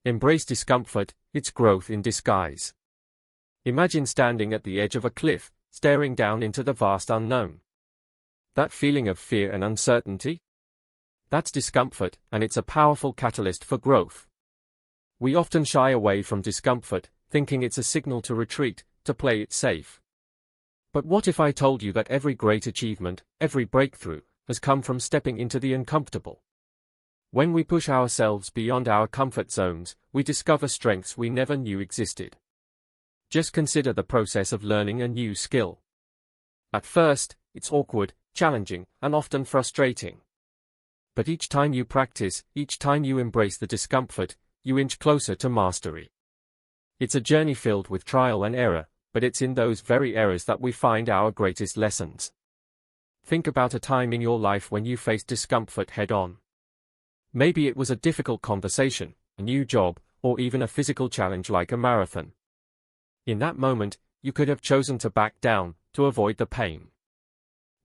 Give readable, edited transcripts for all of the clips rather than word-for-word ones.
Embrace discomfort, it's growth in disguise. Imagine standing at the edge of a cliff, staring down into the vast unknown. That feeling of fear and uncertainty? That's discomfort, and it's a powerful catalyst for growth. We often shy away from discomfort, thinking it's a signal to retreat, to play it safe. But what if I told you that every great achievement, every breakthrough, has come from stepping into the uncomfortable? When we push ourselves beyond our comfort zones, we discover strengths we never knew existed. Just consider the process of learning a new skill. At first, it's awkward, challenging, and often frustrating. But each time you practice, each time you embrace the discomfort, you inch closer to mastery. It's a journey filled with trial and error, but it's in those very errors that we find our greatest lessons. Think about a time in your life when you faced discomfort head-on. Maybe it was a difficult conversation, a new job, or even a physical challenge like a marathon. In that moment, you could have chosen to back down, to avoid the pain.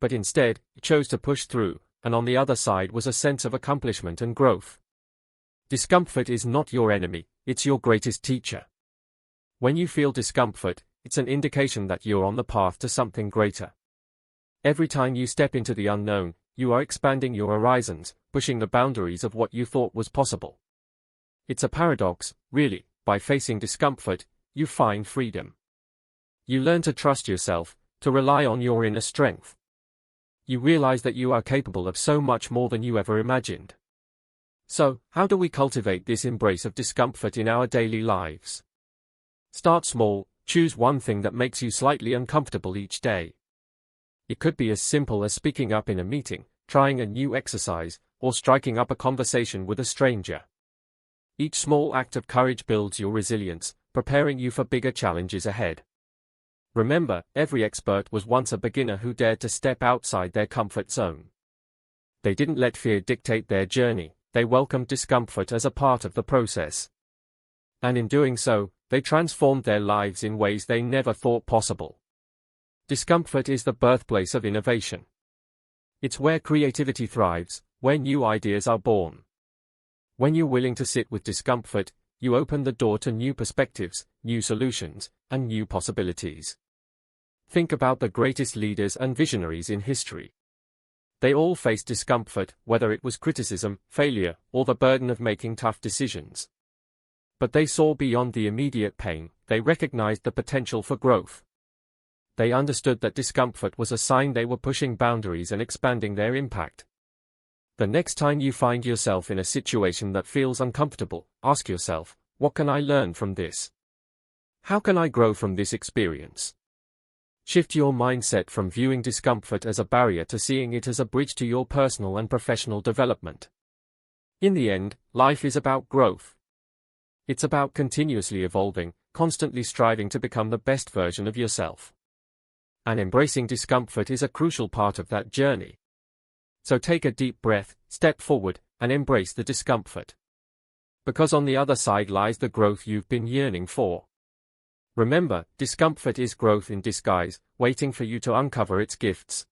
But instead, you chose to push through, and on the other side was a sense of accomplishment and growth. Discomfort is not your enemy, it's your greatest teacher. When you feel discomfort, it's an indication that you're on the path to something greater. Every time you step into the unknown, you are expanding your horizons, pushing the boundaries of what you thought was possible. It's a paradox, really. By facing discomfort, you find freedom. You learn to trust yourself, to rely on your inner strength. You realize that you are capable of so much more than you ever imagined. So, how do we cultivate this embrace of discomfort in our daily lives? Start small, choose one thing that makes you slightly uncomfortable each day. It could be as simple as speaking up in a meeting, trying a new exercise, or striking up a conversation with a stranger. Each small act of courage builds your resilience, preparing you for bigger challenges ahead. Remember, every expert was once a beginner who dared to step outside their comfort zone. They didn't let fear dictate their journey, they welcomed discomfort as a part of the process. And in doing so, they transformed their lives in ways they never thought possible. Discomfort is the birthplace of innovation. It's where creativity thrives, where new ideas are born. When you're willing to sit with discomfort, you open the door to new perspectives, new solutions, and new possibilities. Think about the greatest leaders and visionaries in history. They all faced discomfort, whether it was criticism, failure, or the burden of making tough decisions. But they saw beyond the immediate pain, they recognized the potential for growth. They understood that discomfort was a sign they were pushing boundaries and expanding their impact. The next time you find yourself in a situation that feels uncomfortable, ask yourself, what can I learn from this? How can I grow from this experience? Shift your mindset from viewing discomfort as a barrier to seeing it as a bridge to your personal and professional development. In the end, life is about growth. It's about continuously evolving, constantly striving to become the best version of yourself. And embracing discomfort is a crucial part of that journey. So take a deep breath, step forward, and embrace the discomfort. Because on the other side lies the growth you've been yearning for. Remember, discomfort is growth in disguise, waiting for you to uncover its gifts.